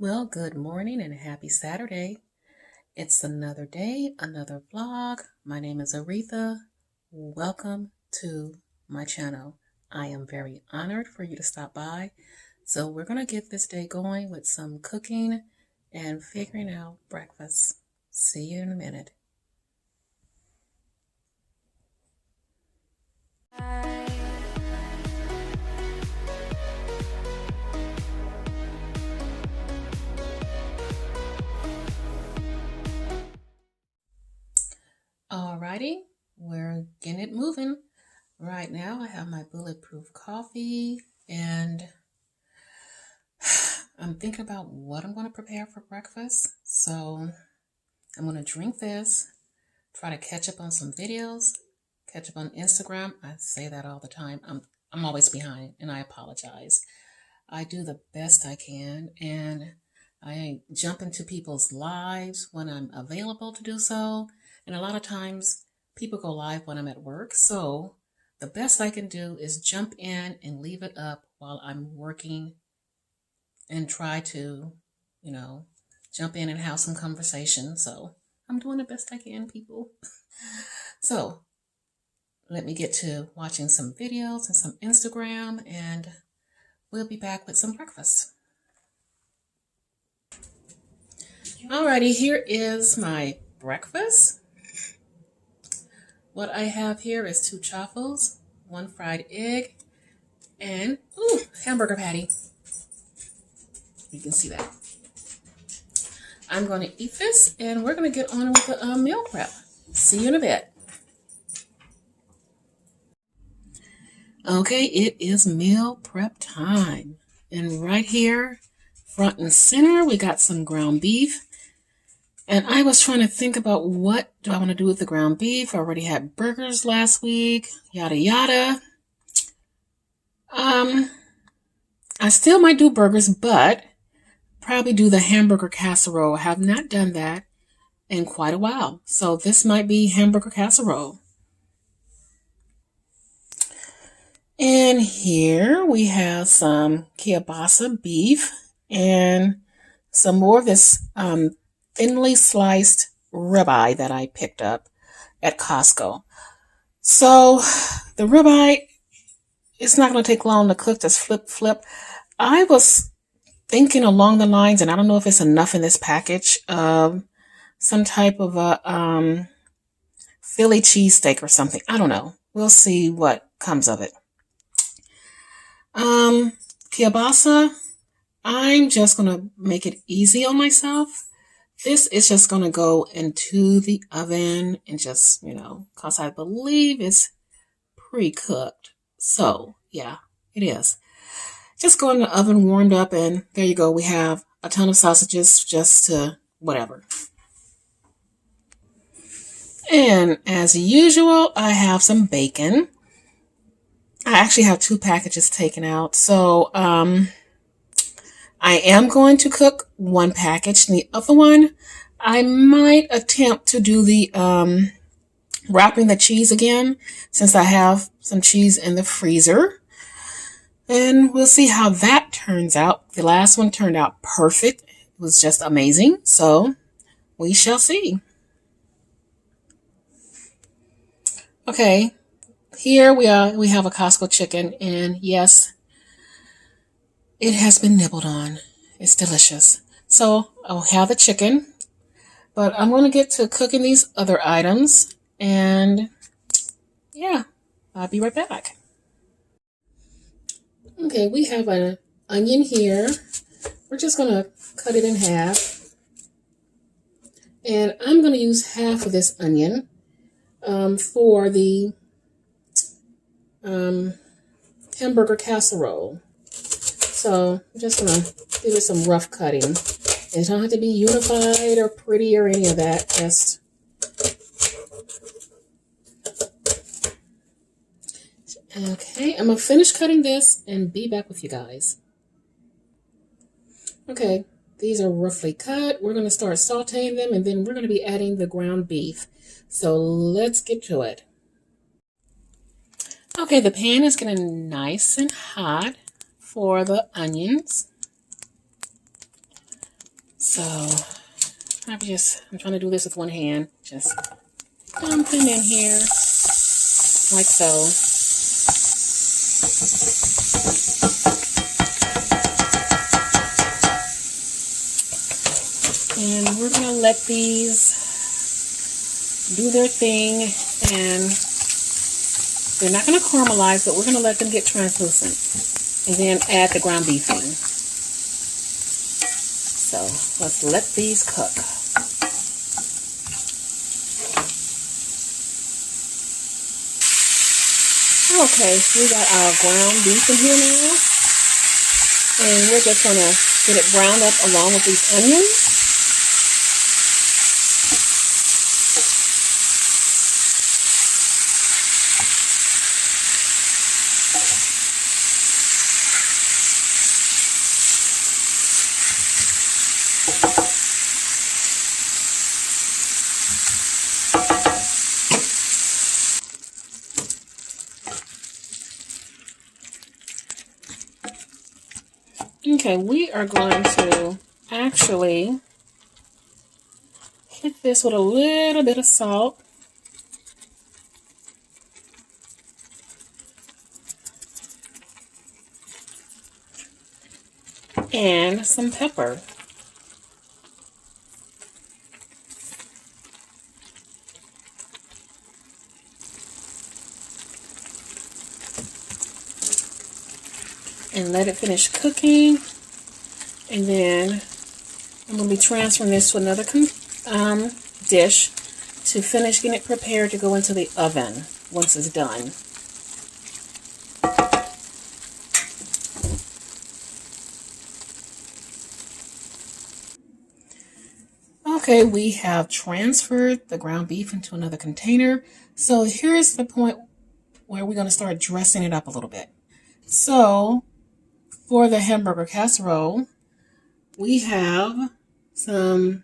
Well, good morning and happy Saturday. It's another day, another vlog. My name is Aretha. Welcome to my channel. I am very honored for you to stop by. So we're going to get this day going with some cooking and figuring out breakfast. See you in a minute. Alrighty, we're getting it moving. Right now I have my bulletproof coffee and I'm thinking about what I'm going to prepare for breakfast. So I'm going to drink this, try to catch up on some videos, catch up on Instagram. I say that all the time. I'm always behind and I apologize. I do the best I can and I jump into people's lives when I'm available to do so. And a lot of times people go live when I'm at work. So the best I can do is jump in and leave it up while I'm working and try to, jump in and have some conversation. So I'm doing the best I can, people. So let me get to watching some videos and some Instagram and we'll be back with some breakfast. Alrighty, here is my breakfast. What I have here is 2 chaffles, 1 fried egg, and hamburger patty. You can see that. I'm going to eat this, and we're going to get on with the meal prep. See you in a bit. Okay, it is meal prep time. And right here, front and center, we got some ground beef. And I was trying to think about what do I want to do with the ground beef. I already had burgers last week, yada yada. I still might do burgers, but probably do the hamburger casserole. I have not done that in quite a while. So this might be hamburger casserole. And here we have some kielbasa beef and some more of this thinly sliced ribeye that I picked up at Costco. So the ribeye, it's not going to take long to cook, just flip. I was thinking along the lines, and I don't know if it's enough in this package, of some type of a Philly cheesesteak or something. I don't know. We'll see what comes of it. Kielbasa, I'm just going to make it easy on myself. This is just going to go into the oven and just, because I believe it's pre-cooked. So, yeah, it is. Just go in the oven, warmed up, and there you go. We have a ton of sausages just to whatever. And as usual, I have some bacon. I actually have 2 packages taken out. So, I am going to cook 1 package, and the other one, I might attempt to do the wrapping the cheese again, since I have some cheese in the freezer. And we'll see how that turns out. The last one turned out perfect. It was just amazing. So we shall see. Okay, here we have a Costco chicken, and yes, it has been nibbled on. It's delicious. So I'll have the chicken, but I'm going to get to cooking these other items, and yeah, I'll be right back. Okay, we have an onion here. We're just going to cut it in half, and I'm going to use half of this onion for the hamburger casserole. So I'm just going to give it some rough cutting. It don't have to be unified or pretty or any of that. Just okay, I'm going to finish cutting this and be back with you guys. Okay, these are roughly cut. We're going to start sauteing them, and then we're going to be adding the ground beef. So let's get to it. Okay, the pan is getting nice and hot for the onions. So I'm trying to do this with one hand. Just dump them in here like so. And we're going to let these do their thing, and they're not going to caramelize, but we're going to let them get translucent and then add the ground beef in. So let's let these cook. Okay, so we got our ground beef in here now, and we're just going to get it browned up along with these onions. Okay, we are going to actually hit this with a little bit of salt. And some pepper. And let it finish cooking, and then I'm going to be transferring this to another dish to finish getting it prepared to go into the oven once it's done. Okay, we have transferred the ground beef into another container. So here's the point where we're going to start dressing it up a little bit. So for the hamburger casserole, we have some,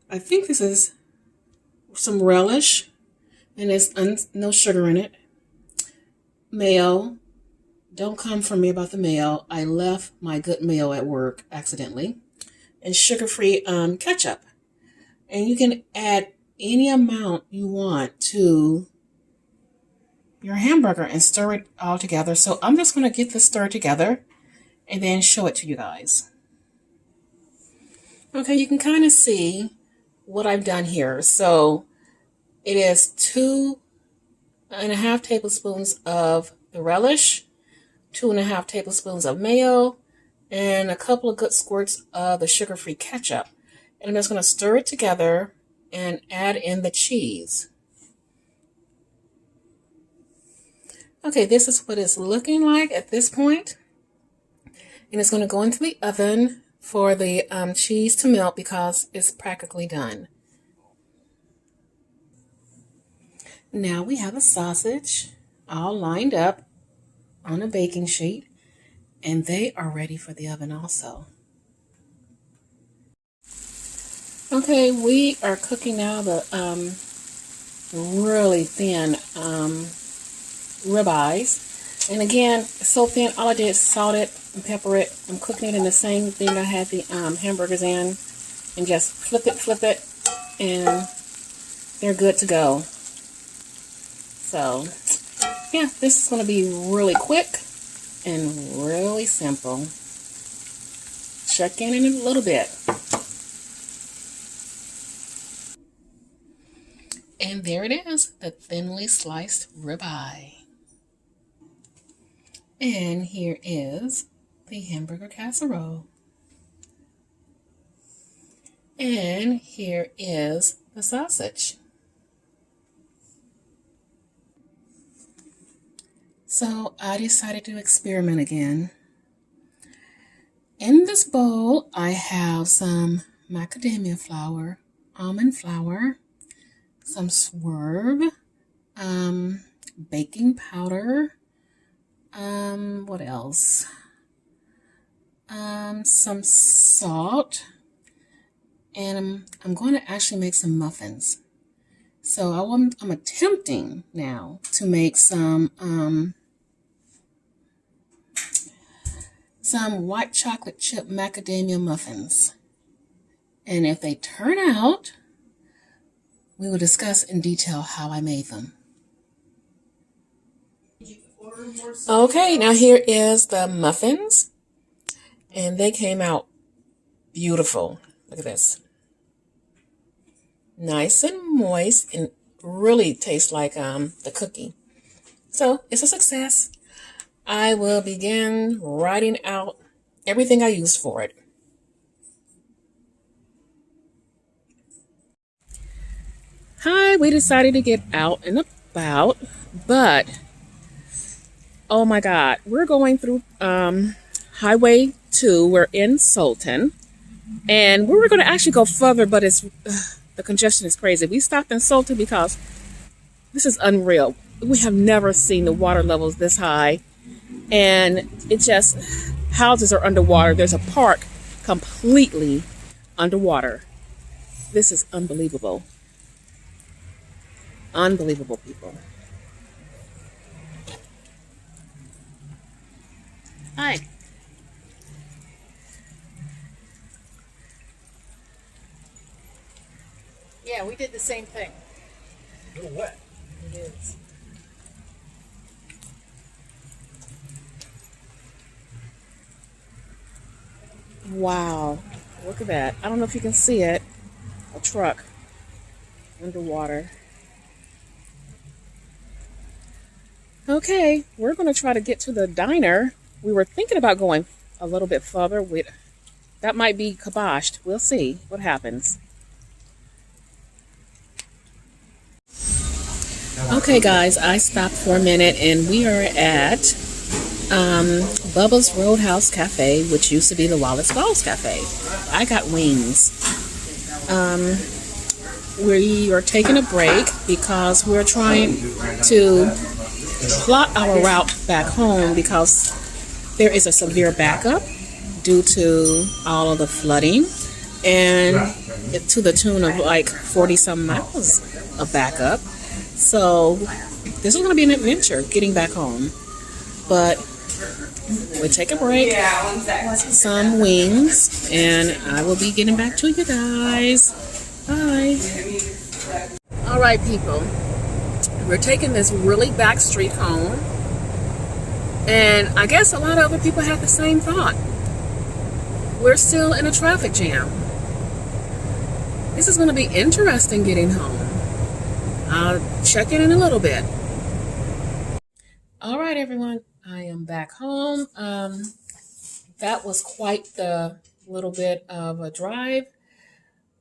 I think this is some relish, and it's no sugar in it. Mayo. Don't come for me about the mayo. I left my good mayo at work accidentally. And sugar-free ketchup. And you can add any amount you want to your hamburger and stir it all together. So I'm just going to get this stirred together and then show it to you guys. Okay, you can kind of see what I've done here. So it is 2.5 tablespoons of the relish, 2.5 tablespoons of mayo, and a couple of good squirts of the sugar-free ketchup. And I'm just going to stir it together and add in the cheese. Okay, this is what it's looking like at this point. And it's going to go into the oven for the cheese to melt because it's practically done. Now we have a sausage all lined up on a baking sheet, and they are ready for the oven also. Okay, we are cooking now the really thin ribeyes. And again, it's so thin, all I did is salt it and pepper it. I'm cooking it in the same thing I had the hamburgers in, and just flip it, and they're good to go. So, yeah, this is going to be really quick and really simple. Check in a little bit. And there it is, the thinly sliced ribeye. And here is the hamburger casserole. And here is the sausage. So I decided to experiment again. In this bowl, I have some macadamia flour, almond flour, some swerve, baking powder, what else? Some salt, and I'm going to actually make some muffins. So I'm attempting now to make some some white chocolate chip macadamia muffins. And if they turn out, we will discuss in detail how I made them. Okay, now here is the muffins. And they came out beautiful. Look at this. Nice and moist and really tastes like the cookie. So it's a success. I will begin writing out everything I used for it. Hi, we decided to get out and about, but oh my God, we're going through Highway 2. We're in Sultan, and we were going to actually go further, but it's the congestion is crazy. We stopped in Sultan because this is unreal. We have never seen the water levels this high, and it just, houses are underwater. There's a park completely underwater. This is unbelievable. Unbelievable, people. Hi. Yeah, we did the same thing. A little wet. It is. Wow. Look at that. I don't know if you can see it. A truck underwater. Okay, we're going to try to get to the diner. We were thinking about going a little bit further. That might be kiboshed. We'll see what happens. Okay, guys, I stopped for a minute, and we are at Bubba's Roadhouse Cafe, which used to be the Wallace Falls Cafe. I got wings. We are taking a break because we're trying to plot our route back home because there is a severe backup due to all of the flooding, and to the tune of like 40 some miles of backup. So this is going to be an adventure getting back home, but we'll take a break, some wings, and I will be getting back to you guys. Bye. All right, people, we're taking this really back street home, and I guess a lot of other people have the same thought. We're still in a traffic jam. This is going to be interesting getting home. I'll check in a little bit. All right, everyone, I am back home. That was quite the little bit of a drive.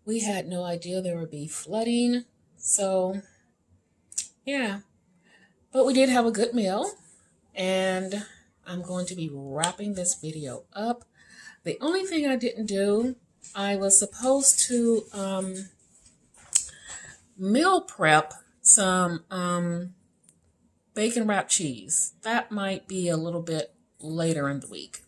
We had no idea there would be flooding. So, yeah. But we did have a good meal. And I'm going to be wrapping this video up. The only thing I didn't do, I was supposed to meal prep some bacon wrapped cheese. That might be a little bit later in the week.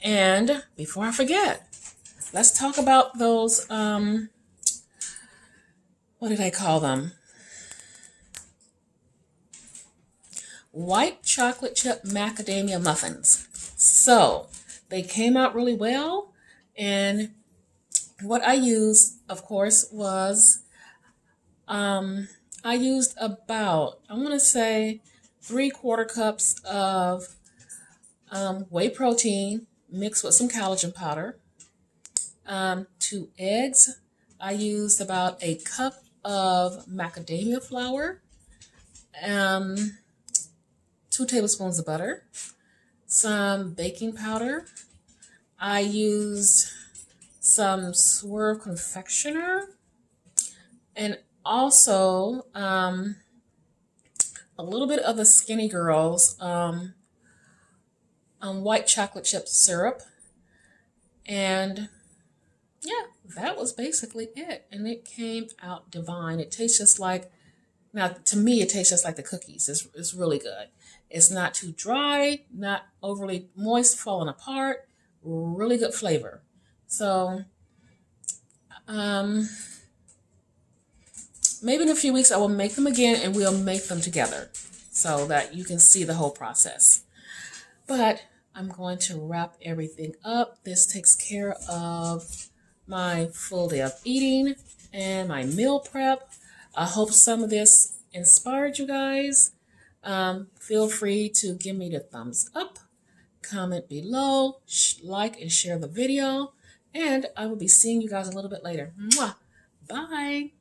And before I forget, let's talk about those, what did I call them? White chocolate chip macadamia muffins. So they came out really well. And what I used, of course, was I used about, I want to say 3/4 cups of whey protein mixed with some collagen powder. 2 eggs. I used about a cup of macadamia flour. 2 tablespoons of butter. Some baking powder. I used some Swerve confectioner. And also a little bit of the Skinny Girls white chocolate chip syrup. And yeah, that was basically it. And it came out divine. It tastes just like, now to me, it tastes just like the cookies. It's really good. It's not too dry, not overly moist, falling apart. Really good flavor. So, maybe in a few weeks I will make them again and we'll make them together so that you can see the whole process. But I'm going to wrap everything up. This takes care of my full day of eating and my meal prep. I hope some of this inspired you guys. Feel free to give me the thumbs up, comment below, like and share the video, and I will be seeing you guys a little bit later. Mwah! Bye!